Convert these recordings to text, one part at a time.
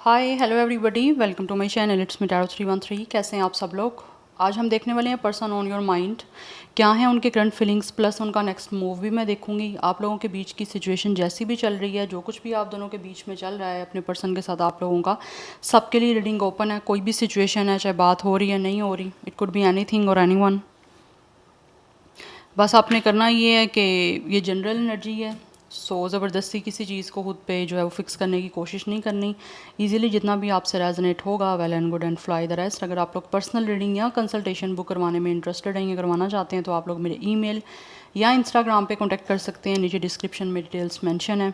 Hi hello everybody, welcome to my channel. It's me tarot 313। कैसे हैं आप सब लोग। आज हम देखने वाले हैं पर्सन ऑन योर माइंड, क्या है उनके करंट फीलिंग्स प्लस उनका नेक्स्ट मूव भी मैं देखूंगी। आप लोगों के बीच की सिचुएशन जैसी भी चल रही है, जो कुछ भी आप दोनों के बीच में चल रहा है अपने पर्सन के साथ आप लोगों का, सबके लिए रीडिंग ओपन है। कोई भी सिचुएशन है, चाहे बात हो रही है नहीं हो रही, इट कुड बी एनीथिंग और एनीवन। बस आपने करना ये है कि ये जनरल एनर्जी है, सो ज़बरदस्ती किसी चीज़ को खुद पे जो है वो फिक्स करने की कोशिश नहीं करनी। इजीली जितना भी आपसे रेजोनेट होगा, well and good and fly the rest. अगर आप लोग पर्सनल रीडिंग या कंसल्टेशन बुक करवाने में इंटरेस्टेड हैं या करवाना चाहते हैं तो आप लोग मेरे ईमेल या इंस्टाग्राम पे कांटेक्ट कर सकते हैं। नीचे डिस्क्रिप्शन में डिटेल्स मेंशन है।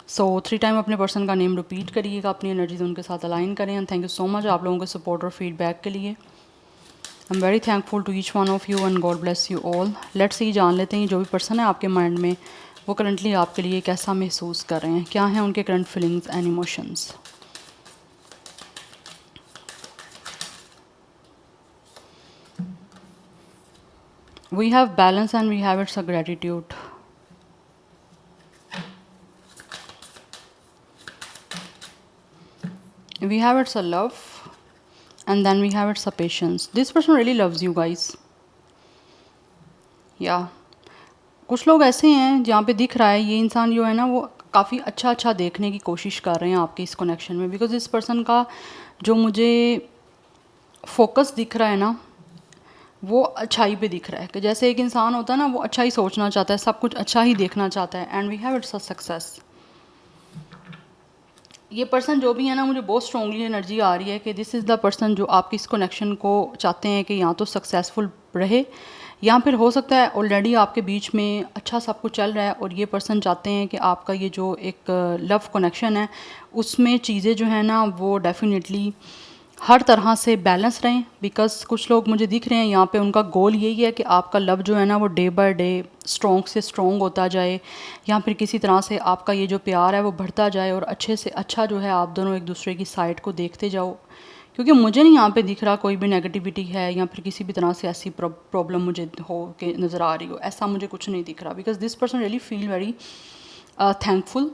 सो 3 टाइम अपने पर्सन का नेम रिपीट करिएगा, अपनी एनर्जीज उनके साथ अलाइन करें। And thank you so much आप लोगों के सपोर्ट और फीडबैक के लिए। I am very thankful to each one of you and God bless you all. Let's see, जान लेते हैं जो भी पर्सन है आपके माइंड में, वो करंटली आपके लिए कैसा महसूस कर रहे हैं, क्या हैं उनके current feelings and emotions. We have balance and we have it's a gratitude. We have it's a love, and then we have it's a patience. This person really loves you guys. या कुछ लोग ऐसे हैं जहाँ पे दिख रहा है ये इंसान जो है ना, वो काफ़ी अच्छा देखने की कोशिश कर रहे हैं आपके इस कनेक्शन में। बिकॉज इस पर्सन का जो मुझे फोकस दिख रहा है ना, वो अच्छाई पे दिख रहा है। कि जैसे एक इंसान होता है ना, वो अच्छा ही सोचना चाहता है, सब कुछ अच्छा ही देखना चाहता है। And we have it's a success. ये पर्सन जो भी है ना, मुझे बहुत स्ट्रॉन्गली एनर्जी आ रही है कि दिस इज़ द पर्सन जो आपकी इस कनेक्शन को चाहते हैं कि या तो सक्सेसफुल रहे, या फिर हो सकता है ऑलरेडी आपके बीच में अच्छा सब कुछ चल रहा है और ये पर्सन चाहते हैं कि आपका ये जो एक लव कनेक्शन है उसमें चीज़ें जो है ना वो डेफिनेटली हर तरह से बैलेंस रहें। बिकॉज कुछ लोग मुझे दिख रहे हैं यहाँ पे, उनका गोल यही है कि आपका लव जो है ना वो डे बाय डे स्ट्रॉन्ग से स्ट्रॉन्ग होता जाए, या फिर किसी तरह से आपका ये जो प्यार है वो बढ़ता जाए और अच्छे से अच्छा जो है आप दोनों एक दूसरे की साइड को देखते जाओ। क्योंकि मुझे नहीं यहाँ पे दिख रहा कोई भी नेगेटिविटी है या फिर किसी भी तरह से ऐसी प्रॉब्लम मुझे हो के नज़र आ रही हो, ऐसा मुझे कुछ नहीं दिख रहा। Because this person really feel very thankful.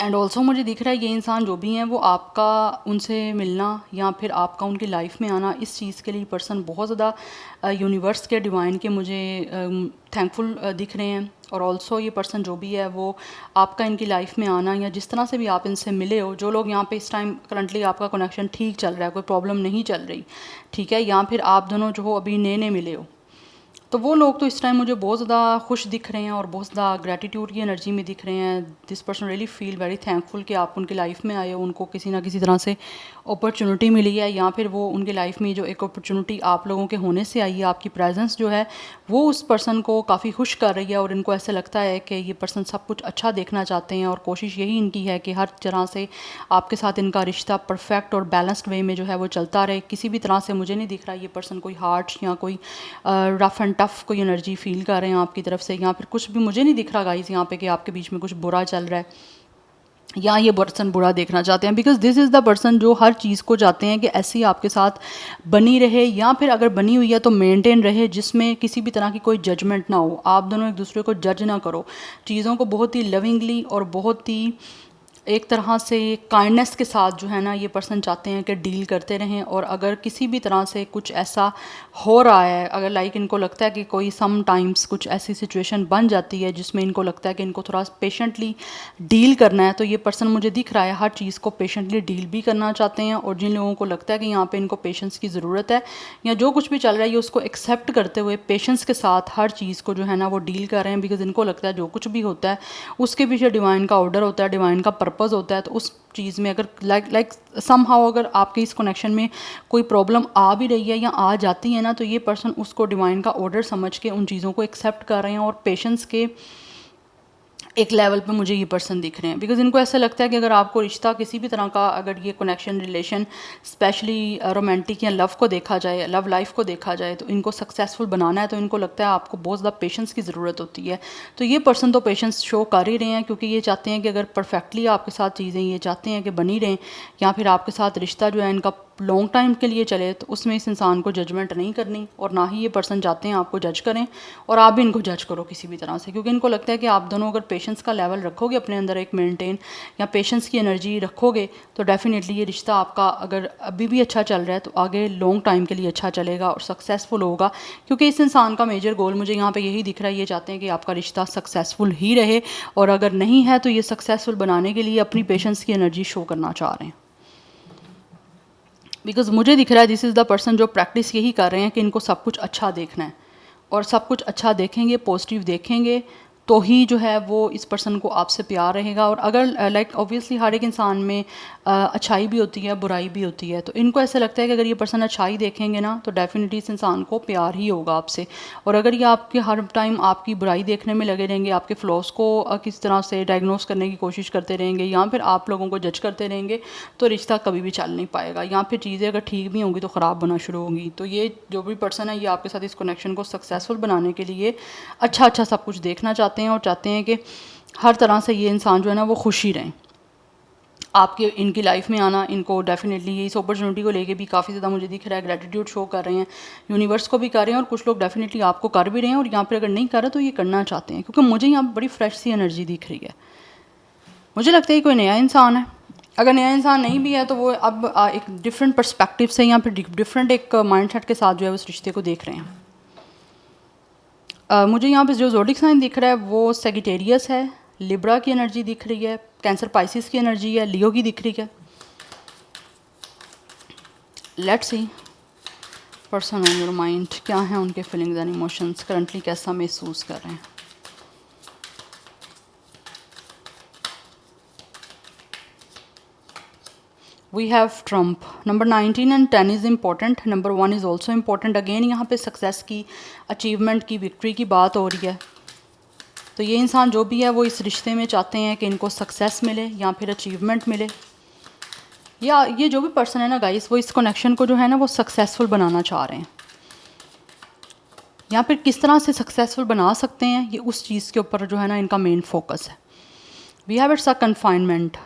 And also मुझे दिख रहा है ये इंसान जो भी हैं वो आपका उनसे मिलना या फिर आपका उनकी लाइफ में आना, इस चीज़ के लिए पर्सन बहुत ज़्यादा यूनिवर्स के डिवाइन के मुझे थैंकफुल दिख रहे हैं। और ऑल्सो ये पर्सन जो भी है वो आपका इनकी लाइफ में आना, या जिस तरह से भी आप इनसे मिले हो, जो लोग यहाँ पे इस टाइम करंटली आपका कनेक्शन ठीक चल रहा है, कोई प्रॉब्लम नहीं चल रही, ठीक है, या फिर आप दोनों जो हो अभी नए नए मिले हो, तो वो लोग तो इस टाइम मुझे बहुत ज़्यादा खुश दिख रहे हैं और बहुत ज़्यादा ग्रेटिट्यूड की एनर्जी में दिख रहे हैं। This person really feel very thankful कि आप उनकी लाइफ में आए हो, उनको किसी ना किसी तरह से अपॉर्चुनिटी मिली है, या फिर वो उनकी लाइफ में जो एक अपॉर्चुनिटी आप लोगों के होने से आई है, आपकी प्रेजेंस जो है वो उस पर्सन को काफ़ी खुश कर रही है। और इनको ऐसा लगता है कि ये पर्सन सब कुछ अच्छा देखना चाहते हैं और कोशिश यही इनकी है कि हर तरह से आपके साथ इनका रिश्ता परफेक्ट और बैलेंस्ड वे में जो है वो चलता रहे। किसी भी तरह से मुझे नहीं दिख रहा ये पर्सन कोई हार्श या कोई रफ एंड टफ कोई एनर्जी फील कर रहे हैं आपकी तरफ से, या फिर कुछ भी मुझे नहीं दिख रहा गाइस यहाँ पे कि आपके बीच में कुछ बुरा चल रहा है या ये पर्सन बुरा देखना चाहते हैं। Because this is the person जो हर चीज़ को चाहते हैं कि ऐसी ही आपके साथ बनी रहे, या फिर अगर बनी हुई है तो मेंटेन रहे, जिसमें किसी भी तरह की कोई जजमेंट ना हो, आप दोनों एक दूसरे को जज ना करो, चीज़ों को बहुत ही लविंगली और बहुत ही एक तरह से काइंडनेस के साथ जो है ना ये पर्सन चाहते हैं कि डील करते रहें। और अगर किसी भी तरह से कुछ ऐसा हो रहा है, अगर लाइक इनको लगता है कि कोई सम टाइम्स कुछ ऐसी सिचुएशन बन जाती है जिसमें इनको लगता है कि इनको थोड़ा पेशेंटली डील करना है, तो ये पर्सन मुझे दिख रहा है हर चीज़ को पेशेंटली डील भी करना चाहते हैं। और जिन लोगों को लगता है कि यहाँ पे इनको पेशेंस की ज़रूरत है या जो कुछ भी चल रहा है ये उसको एक्सेप्ट करते हुए पेशेंस के साथ हर चीज़ को जो है ना वो डील कर रहे हैं। बिकॉज इनको लगता है जो कुछ भी होता है उसके पीछे डिवाइन का ऑर्डर होता है, डिवाइन का पर्पज़ होता है। तो उस चीज़ में अगर लाइक समहाउ अगर आपके इस कनेक्शन में कोई प्रॉब्लम आ भी रही है या आ जाती है ना, तो ये पर्सन उसको डिवाइन का ऑर्डर समझ के उन चीज़ों को एक्सेप्ट कर रहे हैं और पेशेंस के एक लेवल पे मुझे ये पर्सन दिख रहे हैं। बिकॉज इनको ऐसा लगता है कि अगर आपको रिश्ता किसी भी तरह का, अगर ये कनेक्शन रिलेशन स्पेशली रोमांटिक या लव को देखा जाए, लव लाइफ को देखा जाए, तो इनको सक्सेसफुल बनाना है, तो इनको लगता है आपको बहुत ज़्यादा पेशेंस की ज़रूरत होती है। तो ये पर्सन तो पेशेंस शो कर ही रहे हैं, क्योंकि ये चाहते हैं कि अगर परफेक्टली आपके साथ चीज़ें ये चाहते हैं कि बनी रहें, या फिर आपके साथ रिश्ता जो है इनका लॉन्ग टाइम के लिए चले तो उसमें इस इंसान को जजमेंट नहीं करनी, और ना ही ये पर्सन चाहते हैं आपको जज करें और आप भी इनको जज करो किसी भी तरह से, क्योंकि इनको लगता है कि आप दोनों अगर पेशेंस का लेवल रखोगे अपने अंदर एक मेंटेन, या पेशेंस की एनर्जी रखोगे, तो डेफिनेटली ये रिश्ता आपका अगर अभी भी अच्छा चल रहा है तो आगे लॉन्ग टाइम के लिए अच्छा चलेगा और सक्सेसफुल होगा। क्योंकि इस इंसान का मेजर गोल मुझे यहाँ पे यही दिख रहा है, ये चाहते हैं कि आपका रिश्ता सक्सेसफुल ही रहे, और अगर नहीं है तो ये सक्सेसफुल बनाने के लिए अपनी पेशेंस की एनर्जी शो करना चाह रहे हैं। बिकॉज मुझे दिख रहा है दिस इज़ द पर्सन जो प्रैक्टिस यही कर रहे हैं कि इनको सब कुछ अच्छा देखना है, और सब कुछ अच्छा देखेंगे, पॉजिटिव देखेंगे, तो ही जो है वो इस पर्सन को आपसे प्यार रहेगा। और अगर लाइक ऑब्वियसली हर एक इंसान में अच्छाई भी होती है, बुराई भी होती है, तो इनको ऐसा लगता है कि अगर ये पर्सन अच्छाई देखेंगे ना तो डेफिनेटली इस इंसान को प्यार ही होगा आपसे। और अगर ये आपके हर टाइम आपकी बुराई देखने में लगे रहेंगे, आपके फ्लॉस को किस तरह से डायग्नोस करने की कोशिश करते रहेंगे, या फिर आप लोगों को जज करते रहेंगे, तो रिश्ता कभी भी चल नहीं पाएगा, या फिर चीज़ें अगर ठीक भी होंगी तो ख़राब होना शुरू होंगी। तो ये जो भी पर्सन है ये आपके साथ इस कनेक्शन को सक्सेसफुल बनाने के लिए अच्छा अच्छा सब कुछ देखना चाहते हैं, और चाहते हैं कि हर तरह से ये इंसान जो है ना वो खुश ही रहें आपके इनकी लाइफ में आना। इनको डेफिनेटली ये इस अपॉर्चुनिटी को लेके भी काफ़ी ज़्यादा मुझे दिख रहा है ग्रेटिट्यूड शो कर रहे हैं, यूनिवर्स को भी कर रहे हैं, और कुछ लोग डेफिनेटली आपको कर भी रहे हैं, और यहाँ पर अगर नहीं कर रहे तो ये करना चाहते हैं, क्योंकि मुझे यहाँ बड़ी फ्रेश सी एनर्जी दिख रही है। मुझे लगता है कोई नया इंसान है, अगर नया इंसान नहीं भी है तो वो अब एक डिफरेंट पर्सपेक्टिव से या फिर डिफरेंट एक माइंडसेट के साथ जो है उस रिश्ते को देख रहे हैं। मुझे यहाँ पे जो ज़ोडिक साइन दिख रहा है वो सेगिटेरियस है, लिब्रा की एनर्जी दिख रही है, कैंसर पाइसिस की एनर्जी है, लियो की दिख रही है। Let's see person on your mind, क्या है उनके फीलिंग्स एंड इमोशंस, करंटली कैसा महसूस कर रहे हैं। We have Trump. Number 19 and 10 is important. Number 1 is also important. Again यहाँ पे सक्सेस की, अचीवमेंट की, विक्ट्री की बात हो रही है। तो ये इंसान जो भी है वो इस रिश्ते में चाहते हैं कि इनको सक्सेस मिले या फिर अचीवमेंट मिले, या ये जो भी पर्सन है ना गाइस वो इस कनेक्शन को जो है ना वो सक्सेसफुल बनाना चाह रहे हैं, या फिर किस तरह से सक्सेसफुल बना सकते हैं ये उस चीज़ के ऊपर जो है ना इनका मेन फोकस है। We have it's a confinement.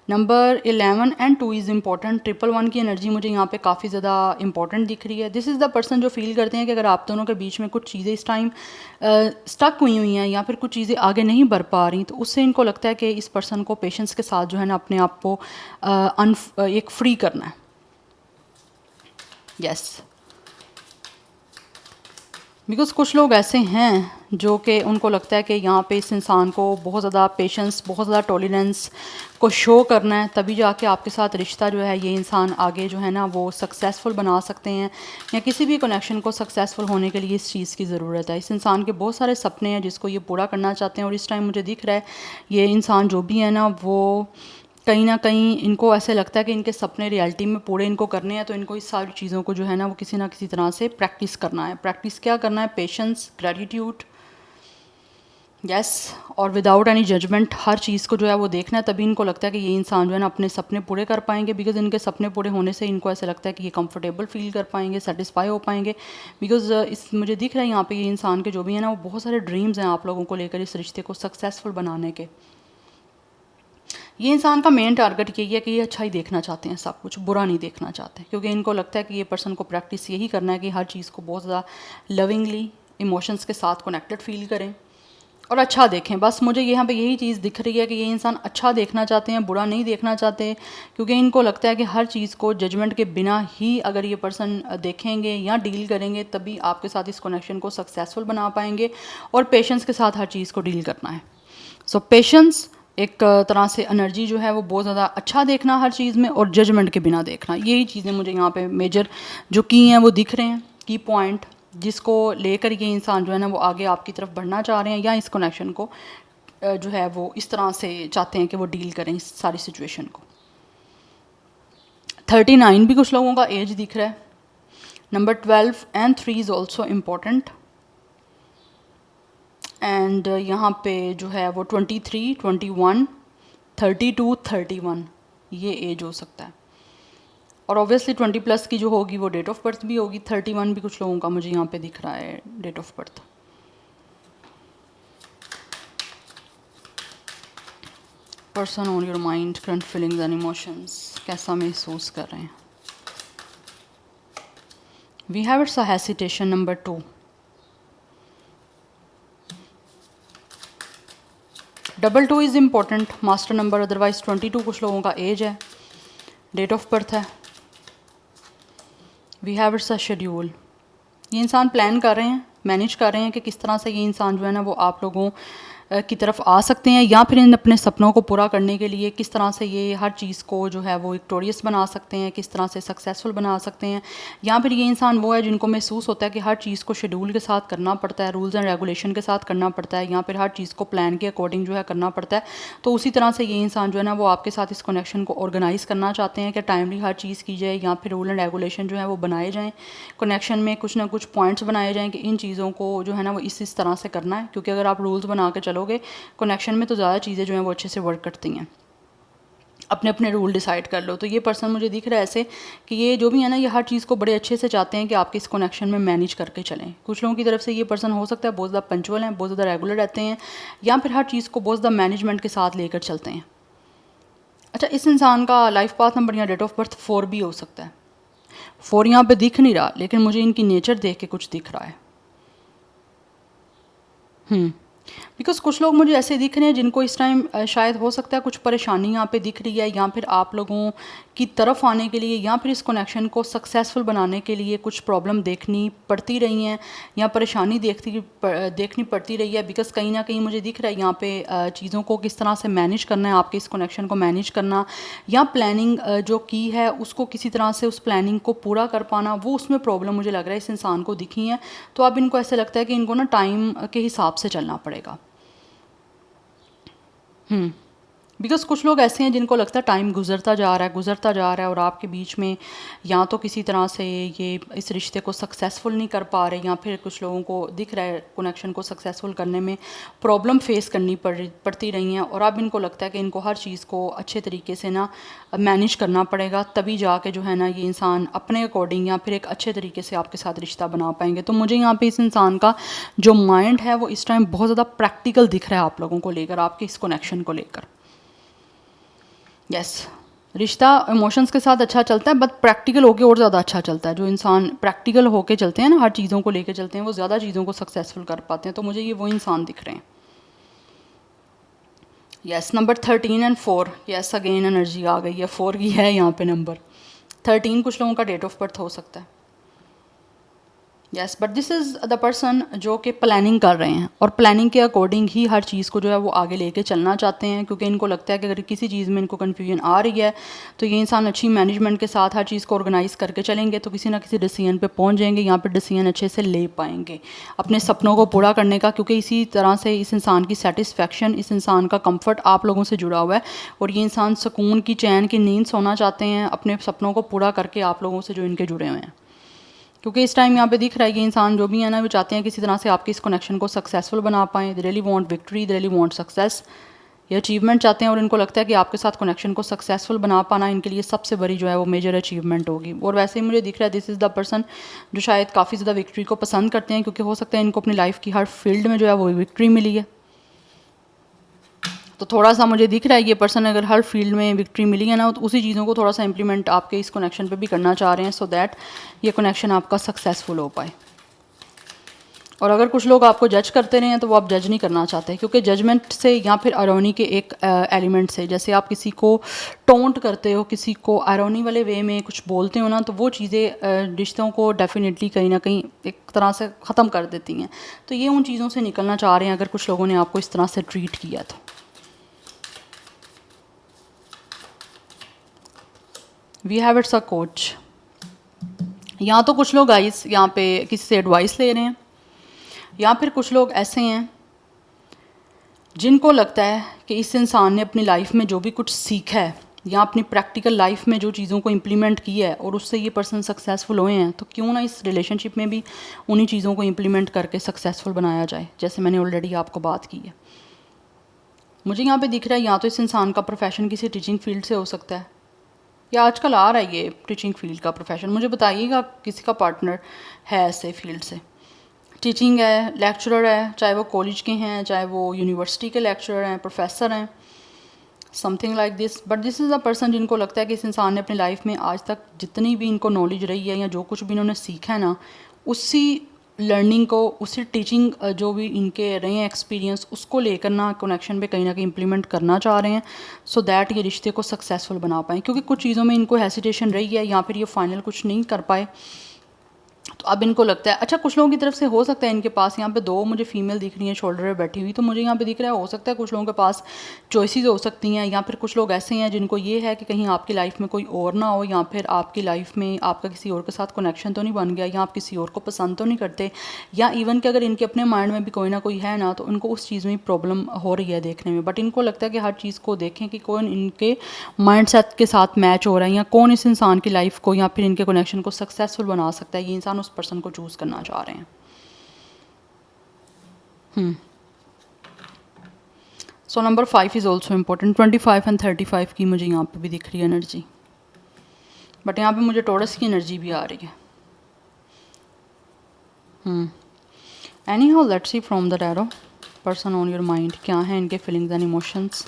Number 11 and 2 is important. 111 की एनर्जी मुझे यहाँ पे काफ़ी ज़्यादा इंपॉर्टेंट दिख रही है। दिस इज़ द पर्सन जो फील करते हैं कि अगर आप दोनों के बीच में कुछ चीज़ें इस टाइम स्टक हुई हैं या फिर कुछ चीज़ें आगे नहीं बढ़ पा रही, तो उससे इनको लगता है कि इस पर्सन को पेशेंस के साथ जो है ना अपने आप को एक फ्री करना है। यस, बिकॉज़ कुछ लोग ऐसे हैं जो कि उनको लगता है कि यहाँ पे इस इंसान को बहुत ज़्यादा पेशेंस, बहुत ज़्यादा टॉलरेंस को शो करना है, तभी जाके आपके साथ रिश्ता जो है ये इंसान आगे जो है ना वो सक्सेसफुल बना सकते हैं, या किसी भी कनेक्शन को सक्सेसफुल होने के लिए इस चीज़ की ज़रूरत है। इस इंसान के बहुत सारे सपने हैं जिसको ये पूरा करना चाहते हैं, और इस टाइम मुझे दिख रहा है ये इंसान जो भी है ना वो कहीं ना कहीं इनको ऐसे लगता है कि इनके सपने रियलिटी में पूरे इनको करने हैं, तो इनको इस सारी चीज़ों को जो है ना वो किसी ना किसी तरह से प्रैक्टिस करना है। प्रैक्टिस क्या करना है? पेशेंस, ग्रेटिट्यूड, यस, और विदाउट एनी जजमेंट हर चीज़ को जो है वो देखना है, तभी इनको लगता है कि ये इंसान जो है ना अपने सपने पूरे कर पाएंगे। बिकॉज इनके सपने पूरे होने से इनको ऐसा लगता है कि ये कंफर्टेबल फील कर पाएंगे, सेटिस्फाई हो पाएंगे। बिकॉज इस मुझे दिख रहा है यहाँ पे ये इंसान के जो भी है ना वो बहुत सारे ड्रीम्स हैं आप लोगों को लेकर इस रिश्ते को सक्सेसफुल बनाने के। ये इंसान का मेन टारगेट यही है कि ये अच्छा ही देखना चाहते हैं, सब कुछ बुरा नहीं देखना चाहते, क्योंकि इनको लगता है कि ये पर्सन को प्रैक्टिस यही करना है कि हर चीज़ को बहुत ज़्यादा लविंगली इमोशंस के साथ कनेक्टेड फील करें और अच्छा देखें। बस मुझे यहाँ पे यही चीज़ दिख रही है कि ये इंसान अच्छा देखना चाहते हैं, बुरा नहीं देखना चाहते, क्योंकि इनको लगता है कि हर चीज़ को जजमेंट के बिना ही अगर ये पर्सन देखेंगे या डील करेंगे तभी आपके साथ इस कनेक्शन को सक्सेसफुल बना पाएंगे, और पेशेंस के साथ हर चीज़ को डील करना है। सो पेशेंस, एक तरह से एनर्जी जो है वो बहुत ज़्यादा अच्छा देखना हर चीज़ में, और जजमेंट के बिना देखना, यही चीज़ें मुझे यहाँ पे मेजर जो की हैं वो दिख रहे हैं, की पॉइंट जिसको लेकर ये इंसान जो है ना वो आगे आपकी तरफ बढ़ना चाह रहे हैं, या इस कनेक्शन को जो है वो इस तरह से चाहते हैं कि वो डील करें इस सारी सिचुएशन को। 39 भी कुछ लोगों का एज दिख रहा है। Number 12 and 3 is also important, and यहाँ पे जो है वो 23, 21, 32, 31 ये एज हो सकता है, और ऑब्वियसली 20 प्लस की जो होगी वो डेट ऑफ बर्थ भी होगी। 31 भी कुछ लोगों का मुझे यहाँ पे दिख रहा है date of birth. Person on your mind, current feelings and emotions, कैसा महसूस कर रहे हैं। We have it's a hesitation number 2। Double 2 is important, master number, otherwise 22 कुछ लोगों का एज है, डेट ऑफ बर्थ है। We have it's a schedule. ये इंसान प्लान कर रहे हैं, मैनेज कर रहे हैं कि किस तरह से ये इंसान जो है ना वो आप लोगों की तरफ आ सकते हैं, या फिर इन अपने सपनों को पूरा करने के लिए किस तरह से ये हर चीज़ को जो है वो विक्टोरियस बना सकते हैं, किस तरह से सक्सेसफुल बना सकते हैं। या फिर ये इंसान वो है जिनको महसूस होता है कि हर चीज़ को शेड्यूल के साथ करना पड़ता है, रूल्स एंड रेगुलेशन के साथ करना पड़ता है, या फिर हर चीज़ को प्लान के अकॉर्डिंग जो है करना पड़ता है। तो उसी तरह से ये इंसान जो है ना वो आपके साथ इस कनेक्शन को ऑर्गेनाइज़ करना चाहते हैं कि टाइमली हर चीज़ की जाए, या फिर रूल एंड रेगुलेशन जो है वो बनाए जाएँ, कनेक्शन में कुछ ना कुछ पॉइंट्स बनाए जाएँ कि इन चीज़ों को जो है ना वो इस तरह से करना है। क्योंकि अगर आप रूल्स बना के चलोगे कनेक्शन में तो ज़्यादा चीज़ें जो हैं वो अच्छे से वर्क करती हैं। अपने अपने रूल डिसाइड कर लो। तो ये पर्सन मुझे दिख रहा है ऐसे कि ये जो भी है ना ये हर चीज़ को बड़े अच्छे से चाहते हैं कि आपके इस कनेक्शन में मैनेज करके चलें। कुछ लोगों की तरफ से ये पर्सन हो सकता है बहुत ज़्यादा पंचुअल हैं, बहुत ज़्यादा रेगुलर रहते हैं, या फिर हर चीज़ को बहुत ज़्यादा मैनेजमेंट के साथ लेकर चलते हैं। अच्छा, इस इंसान का लाइफ पाथ नंबर या डेट ऑफ बर्थ 4 भी हो सकता है। 4 यहाँ पे दिख नहीं रहा, लेकिन मुझे इनकी नेचर देख के कुछ दिख रहा है। बिकॉज़ कुछ लोग मुझे ऐसे दिख रहे हैं जिनको इस टाइम शायद हो सकता है कुछ परेशानी यहाँ पे दिख रही है, या फिर आप लोगों की तरफ आने के लिए या फिर इस कनेक्शन को सक्सेसफुल बनाने के लिए कुछ प्रॉब्लम देखनी पड़ती रही हैं, या परेशानी देखनी पड़ती रही है। बिकॉज़ कहीं ना कहीं मुझे दिख रहा है यहाँ पे चीज़ों को किस तरह से मैनेज करना है, आपके इस कनेक्शन को मैनेज करना, या प्लानिंग जो की है उसको किसी तरह से उस प्लानिंग को पूरा कर पाना, वो उसमें प्रॉब्लम मुझे लग रहा है इस इंसान को दिखी है। तो अब इनको ऐसे लगता है कि इनको ना टाइम के हिसाब से चलना पड़ेगा। बिकॉज़ कुछ लोग ऐसे हैं जिनको लगता है टाइम गुजरता जा रहा है और आपके बीच में या तो किसी तरह से ये इस रिश्ते को सक्सेसफुल नहीं कर पा रहे, या फिर कुछ लोगों को दिख रहा है कनेक्शन को सक्सेसफुल करने में प्रॉब्लम फेस करनी पड़ती रही हैं, और अब इनको लगता है कि इनको हर चीज़ को अच्छे तरीके से ना मैनेज करना पड़ेगा, तभी जाके जो है ना ये इंसान अपने अकॉर्डिंग या फिर एक अच्छे तरीके से आपके साथ रिश्ता बना पाएंगे। तो मुझे यहाँ पे इस इंसान का जो माइंड है वो इस टाइम बहुत ज़्यादा प्रैक्टिकल दिख रहा है आप लोगों को लेकर, आपके इस कनेक्शन को लेकर। यस, रिश्ता इमोशंस के साथ अच्छा चलता है, बट प्रैक्टिकल होके और ज़्यादा अच्छा चलता है। जो इंसान प्रैक्टिकल होके चलते हैं ना, हर चीज़ों को लेके चलते हैं, वो ज़्यादा चीज़ों को सक्सेसफुल कर पाते हैं। तो मुझे ये वो इंसान दिख रहे हैं। Yes, number 13 and 4, yes again energy आ गई है, 4 की है यहाँ पे नंबर। 13 कुछ लोगों का डेट ऑफ बर्थ हो सकता है। Yes, but this is the person जो कि प्लानिंग कर रहे हैं, और प्लानिंग के अकॉर्डिंग ही हर चीज़ को जो है वो आगे लेके चलना चाहते हैं। क्योंकि इनको लगता है कि अगर किसी चीज़ में इनको कन्फ्यूजन आ रही है तो ये इंसान अच्छी मैनेजमेंट के साथ हर चीज़ को ऑर्गेनाइज़ करके चलेंगे तो किसी ना किसी डिसीजन पे पहुंच जाएंगे, यहाँ पे डिसीजन अच्छे से ले पाएंगे अपने सपनों को पूरा करने का। क्योंकि इसी तरह से इस इंसान की सेटिस्फेक्शन, इस इंसान का कम्फर्ट आप लोगों से जुड़ा हुआ है, और ये इंसान सुकून की, चैन की नींद सोना चाहते हैं अपने सपनों को पूरा करके आप लोगों से जो इनके जुड़े हुए हैं। क्योंकि इस टाइम यहाँ पे दिख रहा है कि इंसान जो भी है ना वो चाहते हैं किसी तरह से आपके इस कनेक्शन को सक्सेसफुल बना पाएँ। They really want victory, they really want success, ये अचीवमेंट चाहते हैं, और इनको लगता है कि आपके साथ कनेक्शन को सक्सेसफुल बना पाना इनके लिए सबसे बड़ी जो है वो मेजर अचीवमेंट होगी। और वैसे ही मुझे दिख रहा है दिस इज़ द पर्सन जो शायद काफ़ी ज़्यादा विक्ट्री को पसंद करते हैं, क्योंकि हो सकता है इनको अपनी लाइफ की हर फील्ड में जो है वो विक्ट्री मिली है। तो थोड़ा सा मुझे दिख रहा है ये पर्सन अगर हर फील्ड में विक्ट्री मिली है ना, तो उसी चीज़ों को थोड़ा सा इम्प्लीमेंट आपके इस कनेक्शन पे भी करना चाह रहे हैं, सो दैट ये कनेक्शन आपका सक्सेसफुल हो पाए। और अगर कुछ लोग आपको जज करते रहे हैं तो वो आप जज नहीं करना चाहते, क्योंकि जजमेंट से या फिर आयरनी के एक एलिमेंट से, जैसे आप किसी को टोंट करते हो, किसी को आयरनी वाले वे में कुछ बोलते हो ना, तो वो चीज़ें रिश्तों को डेफिनेटली कहीं ना कहीं एक तरह से ख़त्म कर देती हैं। तो ये उन चीज़ों से निकलना चाह रहे हैं अगर कुछ लोगों ने आपको इस तरह से ट्रीट किया तो। We have it's a coach. यहाँ तो कुछ लोग गाइस यहाँ पे किसी से एडवाइस ले रहे हैं, या फिर कुछ लोग ऐसे हैं जिनको लगता है कि इस इंसान ने अपनी लाइफ में जो भी कुछ सीखा है या अपनी प्रैक्टिकल लाइफ में जो चीज़ों को इम्प्लीमेंट किया है और उससे ये पर्सन सक्सेसफुल हुए हैं, तो क्यों ना इस रिलेशनशिप में भी उन्हीं चीज़ों को इम्प्लीमेंट करके सक्सेसफुल बनाया जाए, जैसे मैंने ऑलरेडी आपको बात की है। मुझे यहाँ पे दिख रहा है या तो इस इंसान का प्रोफेशन किसी टीचिंग फील्ड से हो सकता है, या आजकल आ रहा है ये टीचिंग फील्ड का प्रोफेशन। मुझे बताइएगा किसी का पार्टनर है ऐसे फील्ड से, टीचिंग है, लेक्चरर है, चाहे वो कॉलेज के हैं, चाहे वो यूनिवर्सिटी के लेक्चरर हैं, प्रोफेसर हैं, something like this. But this is the person जिनको लगता है कि इस इंसान ने अपनी लाइफ में आज तक जितनी भी इनको नॉलेज रही है या जो कुछ भी इन्होंने सीखा है ना, उसी लर्निंग को, उसी टीचिंग जो भी इनके रहे हैं एक्सपीरियंस, उसको लेकर ना कनेक्शन पे कहीं ना कहीं इम्प्लीमेंट करना चाह रहे हैं, सो दैट ये रिश्ते को सक्सेसफुल बना पाएँ। क्योंकि कुछ चीज़ों में इनको हेसिटेशन रही है या फिर ये फाइनल कुछ नहीं कर पाए, तो अब इनको लगता है, अच्छा कुछ लोगों की तरफ से हो सकता है इनके पास, यहाँ पे 2 मुझे फीमेल दिख रही हैं शोल्डर पे बैठी हुई, तो मुझे यहाँ पे दिख रहा है हो सकता है कुछ लोगों के पास चॉइसेस हो सकती हैं, या फिर कुछ लोग ऐसे हैं जिनको ये है कि कहीं आपकी लाइफ में कोई और ना हो, या फिर आपकी लाइफ में आपका किसी और के साथ कनेक्शन तो नहीं बन गया, या आप किसी और को पसंद तो नहीं करते, या इवन कि अगर इनके अपने माइंड में भी कोई ना कोई है ना, तो उनको उस चीज़ में प्रॉब्लम हो रही है देखने में। बट इनको लगता है कि हर चीज़ को देखें कि कौन इनके माइंड सेट के साथ मैच हो रहा है, या कौन इस इंसान की लाइफ को या फिर इनके कनेक्शन को सक्सेसफुल बना सकता है। ये इंसान उस पर्सन को चूज़ करना चाह रहे हैं। So number 5 is also important. 25 and 35 की मुझे यहाँ पे भी दिख रही है एनर्जी, बट यहाँ पे मुझे टॉरस की एनर्जी भी आ रही है। Any how let's see from the tarot person on your mind, क्या है इनके फीलिंग्स एंड इमोशंस,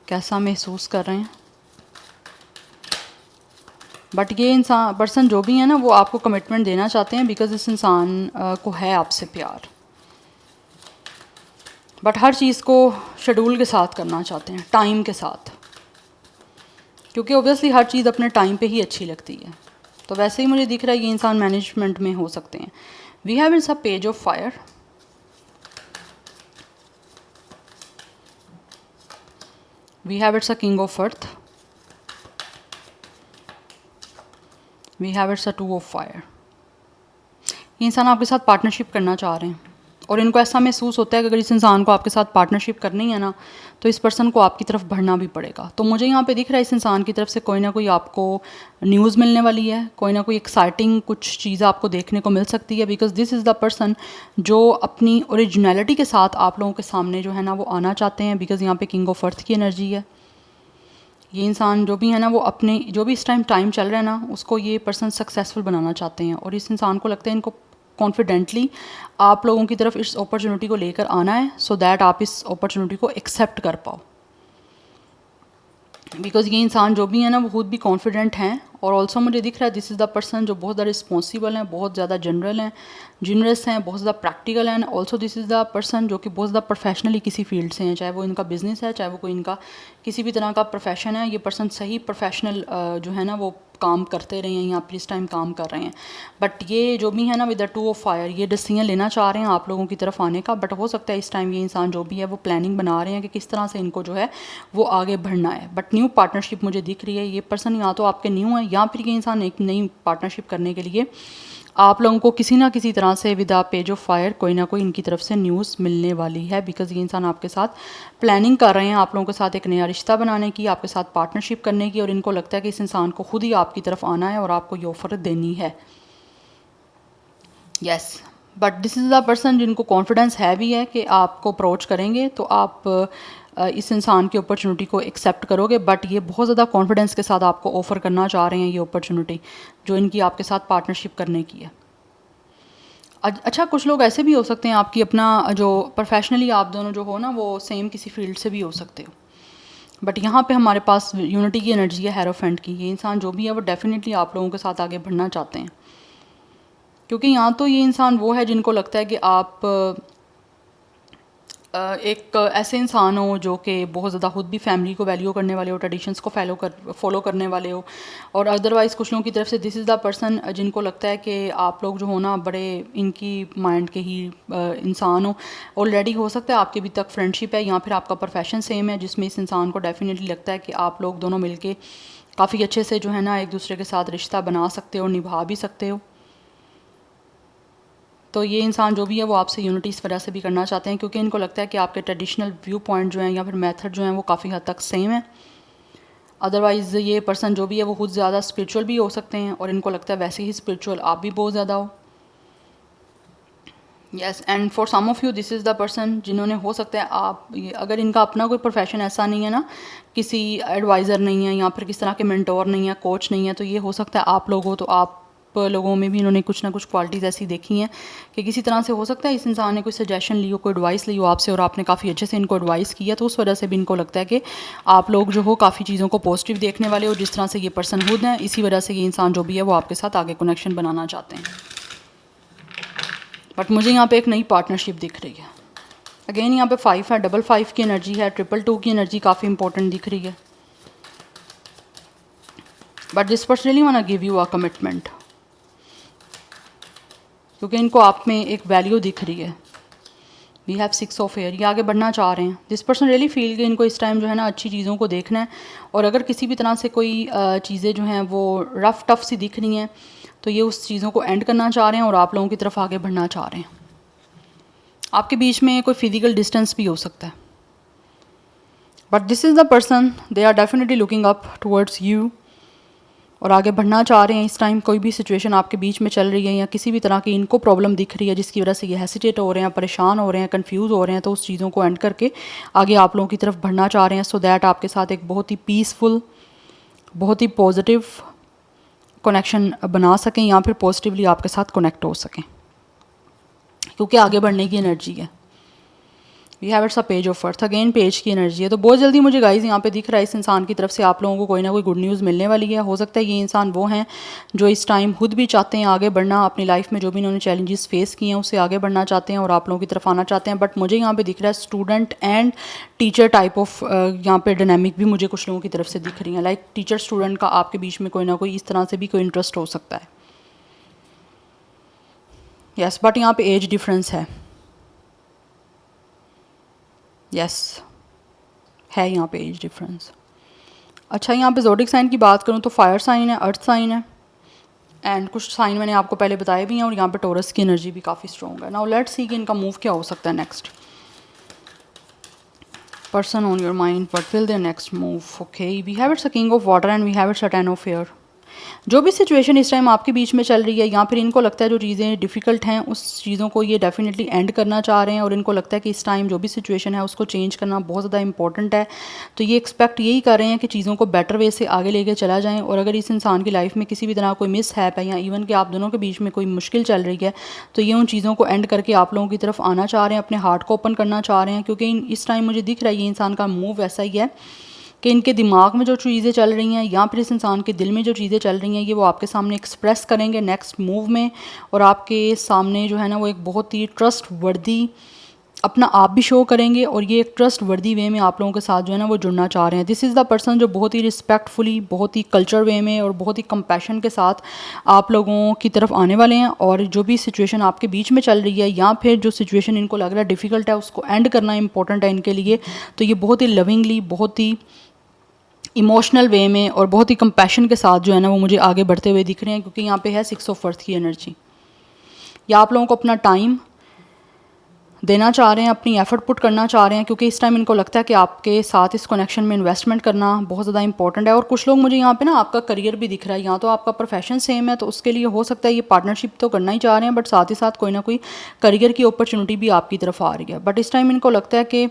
कैसा महसूस कर रहे हैं। बट ये इंसान पर्सन जो भी है ना, वो आपको कमिटमेंट देना चाहते हैं, बिकॉज इस इंसान को है आपसे प्यार, बट हर चीज़ को शेड्यूल के साथ करना चाहते हैं, टाइम के साथ, क्योंकि ओबियसली हर चीज़ अपने टाइम पे ही अच्छी लगती है। तो वैसे ही मुझे दिख रहा है ये इंसान मैनेजमेंट में हो सकते हैं। We have it's a page of fire, we have it's a king of earth, we have it's a 2 of fire. ये इंसान आपके साथ पार्टनरशिप करना चाह रहे हैं, और इनको ऐसा महसूस होता है कि अगर इस इंसान को आपके साथ पार्टनरशिप करनी है ना, तो इस पर्सन को आपकी तरफ बढ़ना भी पड़ेगा। तो मुझे यहाँ पे दिख रहा है इस इंसान की तरफ से कोई ना कोई आपको न्यूज़ मिलने वाली है, कोई ना कोई एक्साइटिंग कुछ चीज़ आपको देखने को मिल सकती है, because this is the person जो अपनी ओरिजिनलिटी के साथ आप लोगों के सामने जो है ना वो आना चाहते हैं, बिकॉज यहाँ पे किंग ऑफ अर्थ की एनर्जी है। ये इंसान जो भी है ना, वो अपने जो भी इस टाइम चल रहा है ना, उसको ये पर्सन सक्सेसफुल बनाना चाहते हैं, और इस इंसान को लगता है इनको कॉन्फिडेंटली आप लोगों की तरफ इस अपॉर्चुनिटी को लेकर आना है, सो दैट आप इस अपॉर्चुनिटी को एक्सेप्ट कर पाओ। बिकॉज ये इंसान जो भी है ना, वो खुद भी कॉन्फिडेंट हैं, और ऑल्सो मुझे दिख रहा है दिस इज़ द पर्सन जो बहुत ज़्यादा रिस्पॉन्सिबल हैं, बहुत ज़्यादा जनरल हैं, जनरस हैं, बहुत ज़्यादा प्रैक्टिकल हैं। Also this is the person जो कि बहुत ज़्यादा प्रोफेशनली किसी फील्ड से हैं, चाहे वो इनका बिजनेस है, चाहे वो कोई इनका किसी भी तरह का प्रोफेशन है। ये पर्सन सही प्रोफेशनल जो है ना वो काम करते रहे हैं, यहाँ पर इस टाइम काम कर रहे हैं। बट ये जो भी है ना विद द 2 ऑफ फायर, ये डिसीजन लेना चाह रहे हैं आप लोगों की तरफ आने का, बट हो सकता है इस टाइम ये इंसान जो भी है वो प्लानिंग बना रहे हैं कि किस तरह से इनको जो है वो आगे बढ़ना है। बट न्यू पार्टनरशिप मुझे दिख रही है, ये पर्सन या तो आपके न्यू है, या फिर ये इंसान एक नई पार्टनरशिप करने के लिए आप लोगों को किसी ना किसी तरह से with the page of fire कोई ना कोई इनकी तरफ से न्यूज़ मिलने वाली है, बिकॉज ये इंसान आपके साथ प्लानिंग कर रहे हैं आप लोगों के साथ एक नया रिश्ता बनाने की, आपके साथ पार्टनरशिप करने की, और इनको लगता है कि इस इंसान को खुद ही आपकी तरफ आना है और आपको ये ऑफर देनी है। Yes, but this is the person जिनको कॉन्फिडेंस है भी है कि आपको अप्रोच करेंगे तो आप इस इंसान की अपॉर्चुनिटी को एक्सेप्ट करोगे, बट ये बहुत ज़्यादा कॉन्फिडेंस के साथ आपको ऑफ़र करना चाह रहे हैं ये अपॉर्चुनिटी जो इनकी आपके साथ पार्टनरशिप करने की है। अच्छा, कुछ लोग ऐसे भी हो सकते हैं आपकी अपना जो प्रोफेशनली आप दोनों जो हो ना वो सेम किसी फील्ड से भी हो सकते हो, बट यहाँ पे हमारे पास यूनिटी की एनर्जी है, हेरोफेंट की। ये इंसान जो भी है वो डेफिनेटली आप लोगों के साथ आगे बढ़ना चाहते हैं, क्योंकि यहाँ तो ये इंसान वो है जिनको लगता है कि आप एक ऐसे इंसान हो जो कि बहुत ज़्यादा खुद भी फैमिली को वैल्यू करने वाले हो, ट्रेडिशंस को फॉलो करने वाले हो, और अदरवाइज़ कुछ लोगों की तरफ से दिस इज़ द पर्सन जिनको लगता है कि आप लोग जो हो ना बड़े इनकी माइंड के ही इंसान हो। ऑलरेडी हो सकता है आपके अभी तक फ्रेंडशिप है, या फिर आपका प्रोफेशन सेम है, जिसमें इस इंसान को डेफिनेटली लगता है कि आप लोग दोनों मिलके काफ़ी अच्छे से जो है ना एक दूसरे के साथ रिश्ता बना सकते हो, निभा भी सकते हो। तो ये इंसान जो भी है वो आपसे यूनिटी इस वजह से भी करना चाहते हैं, क्योंकि इनको लगता है कि आपके ट्रेडिशनल व्यू पॉइंट जो हैं या फिर मेथड जो हैं वो काफ़ी हद तक सेम है। अदरवाइज़ ये पर्सन जो भी है वो खुद ज़्यादा स्पिरिचुअल भी हो सकते हैं, और इनको लगता है वैसे ही स्पिरिचुअल आप भी बहुत ज़्यादा हो। Yes, and for some of you this is the person जिन्होंने हो सकता है आप अगर इनका अपना कोई प्रोफेशन ऐसा नहीं है ना, किसी एडवाइज़र नहीं है या फिर किस तरह के मेंटोर नहीं है, कोच नहीं है, तो ये हो सकता है आप लोग हो तो आप लोगों में भी इन्होंने कुछ ना कुछ क्वालिटीज़ ऐसी देखी हैं कि किसी तरह से हो सकता है इस इंसान ने कोई सजेशन ली हो, कोई एडवाइस ली हो आपसे और आपने काफ़ी अच्छे से इनको एडवाइस किया, तो उस वजह से भी इनको लगता है कि आप लोग जो हो काफ़ी चीज़ों को पॉजिटिव देखने वाले हो। जिस तरह से ये पर्सन खुद हैं, इसी वजह से ये इंसान जो भी है वो आपके साथ आगे कनेक्शन बनाना चाहते हैं। बट मुझे यहाँ पे एक नई पार्टनरशिप दिख रही है। अगेन यहाँ पे 5 है, 5 की एनर्जी है, 222 की एनर्जी काफ़ी इंपॉर्टेंट दिख रही है। But this person really want to give you a commitment, क्योंकि इनको आप में एक वैल्यू दिख रही है। वी हैव 6 ऑफ एयर, ये आगे बढ़ना चाह रहे हैं। दिस पर्सन रियली फील कि इनको इस टाइम जो है ना अच्छी चीज़ों को देखना है, और अगर किसी भी तरह से कोई चीज़ें जो हैं वो रफ टफ सी दिख रही हैं तो ये उस चीज़ों को एंड करना चाह रहे हैं और आप लोगों की तरफ आगे बढ़ना चाह रहे हैं। आपके बीच में कोई फिजिकल डिस्टेंस भी हो सकता है, but this is the person, they are definitely looking up towards you और आगे बढ़ना चाह रहे हैं। इस टाइम कोई भी सिचुएशन आपके बीच में चल रही है या किसी भी तरह की इनको प्रॉब्लम दिख रही है जिसकी वजह से ये हेसिटेट हो रहे हैं, परेशान हो रहे हैं, कंफ्यूज हो रहे हैं, तो उस चीज़ों को एंड करके आगे आप लोगों की तरफ बढ़ना चाह रहे हैं, सो दैट आपके साथ एक बहुत ही पीसफुल, बहुत ही पॉजिटिव कनेक्शन बना सकें या फिर पॉजिटिवली आपके साथ कनेक्ट हो सकें, क्योंकि आगे बढ़ने की एनर्जी है। We have it's a page of earth, again page की एनर्जी है। तो बहुत जल्दी मुझे गाइस यहाँ पे दिख रहा है इस इंसान की तरफ से आप लोगों को कोई ना कोई गुड न्यूज़ मिलने वाली है। हो सकता है ये इंसान वो हैं जो इस टाइम खुद भी चाहते हैं आगे बढ़ना, अपनी लाइफ में जो भी इन्होंने चैलेंजेस फेस किए हैं उससे आगे बढ़ना चाहते हैं और आप लोगों की तरफ आना चाहते हैं। बट मुझे यहाँ पे दिख रहा है student and teacher type of यहाँ पे डायनामिक भी मुझे कुछ लोगों की तरफ से दिख रही है। लाइक टीचर स्टूडेंट का आपके बीच में कोई ना कोई इस तरह से भी कोई इंटरेस्ट हो सकता है। यस, बट यहाँ पे एज डिफरेंस है। यस है यहाँ पे एज डिफरेंस। अच्छा, यहाँ पे ज़ोडिक साइन की बात करूँ तो फायर साइन है, अर्थ साइन है, एंड कुछ साइन मैंने आपको पहले बताए भी हैं, और यहाँ पे टोरस की एनर्जी भी काफ़ी स्ट्रॉन्ग है। नाउ लेट्स सी कि इनका मूव क्या हो सकता है next. Person on your mind, what will their next move? Okay, we have it's a king of water and we have it's a 10 of air. जो भी सिचुएशन इस टाइम आपके बीच में चल रही है या फिर इनको लगता है जो चीज़ें डिफ़िकल्ट हैं उस चीज़ों को ये डेफिनेटली एंड करना चाह रहे हैं, और इनको लगता है कि इस टाइम जो भी सिचुएशन है उसको चेंज करना बहुत ज़्यादा इंपॉर्टेंट है। तो ये एक्सपेक्ट यही कर रहे हैं कि चीज़ों को बेटर वे से आगे लेके चला जाएँ, और अगर इस इंसान की लाइफ में किसी भी तरह कोई मिस हैप है या इवन कि आप दोनों के बीच में कोई मुश्किल चल रही है तो ये उन चीज़ों को एंड करके आप लोगों की तरफ आना चाह रहे हैं, अपने हार्ट को ओपन करना चाह रहे हैं। क्योंकि इस टाइम मुझे दिख रहा है ये इंसान का मूव ऐसा ही है कि इनके दिमाग में जो चीज़ें चल रही हैं या फिर इस इंसान के दिल में जो चीज़ें चल रही हैं ये वो आपके सामने एक्सप्रेस करेंगे नेक्स्ट मूव में, और आपके सामने जो है ना वो एक बहुत ही ट्रस्ट वर्दी अपना आप भी शो करेंगे, और ये एक ट्रस्ट वर्दी वे में आप लोगों के साथ जो है ना वो जुड़ना चाह रहे हैं। दिस इज़ द पर्सन जो बहुत ही रिस्पेक्टफुली, बहुत ही कल्चर वे में और बहुत ही कंपैशन के साथ आप लोगों की तरफ आने वाले हैं, और जो भी सिचुएशन आपके बीच में चल रही है या फिर जो सिचुएशन इनको लग रहा है डिफ़िकल्ट है उसको एंड करना इंपॉर्टेंट है इनके लिए। तो ये बहुत ही लविंगली, बहुत ही इमोशनल वे में और बहुत ही कंपैशन के साथ जो है ना वो मुझे आगे बढ़ते हुए दिख रहे हैं, क्योंकि यहाँ पे है 6 ऑफ अर्थ की एनर्जी। या आप लोगों को अपना टाइम देना चाह रहे हैं, अपनी एफर्ट पुट करना चाह रहे हैं, क्योंकि इस टाइम इनको लगता है कि आपके साथ इस कनेक्शन में इन्वेस्टमेंट करना बहुत ज़्यादा इंपॉर्टेंट है। और कुछ लोग मुझे यहाँ पे ना आपका करियर भी दिख रहा है, यहाँ तो आपका प्रोफेशन सेम है तो उसके लिए हो सकता है ये पार्टनरशिप तो करना ही चाह रहे हैं, बट साथ ही साथ कोई ना कोई करियर की अपॉर्चुनिटी भी आपकी तरफ आ रही है। बट इस टाइम इनको लगता है कि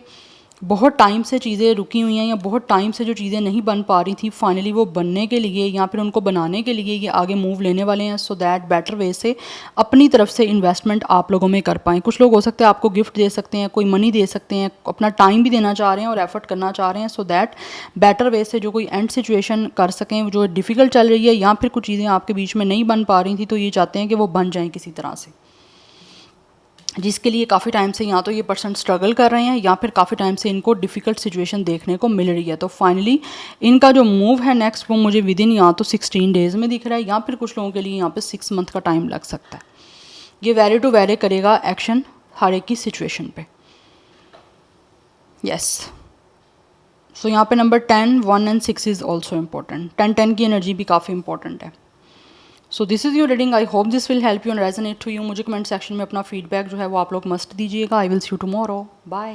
बहुत टाइम से चीज़ें रुकी हुई हैं या बहुत टाइम से जो चीज़ें नहीं बन पा रही थी फाइनली वो बनने के लिए या फिर उनको बनाने के लिए ये आगे मूव लेने वाले हैं, सो दैट बेटर वे से अपनी तरफ से इन्वेस्टमेंट आप लोगों में कर पाएँ। कुछ लोग हो सकते हैं आपको गिफ्ट दे सकते हैं, कोई मनी दे सकते हैं, अपना टाइम भी देना चाह रहे हैं और एफर्ट करना चाह रहे हैं, सो दैट बेटर वे से जो कोई एंड सिचुएशन कर सकें जो डिफ़िकल्ट चल रही है या फिर कुछ चीज़ें आपके बीच में नहीं बन पा रही थी तो ये चाहते हैं कि वो बन जाएँ किसी तरह से, जिसके लिए काफ़ी टाइम से या तो ये पर्सन स्ट्रगल कर रहे हैं या फिर काफ़ी टाइम से इनको डिफ़िकल्ट सिचुएशन देखने को मिल रही है। तो फाइनली इनका जो मूव है नेक्स्ट वो मुझे विदिन या तो 16 डेज़ में दिख रहा है या फिर कुछ लोगों के लिए यहाँ पे 6 मंथ का टाइम लग सकता है। ये वेरी टू वेरी करेगा एक्शन हर एक की सिचुएशन पे। यस, सो यहाँ पे number 10, 1 and 6 is also important. 10 की एनर्जी भी काफ़ी इंपॉर्टेंट है। So this is your reading, I hope this will help you and resonate to you. मुझे कमेंट सेक्शन में अपना फीडबैक जो है वो आप लोग मस्ट दीजिएगा। I will see you tomorrow, bye.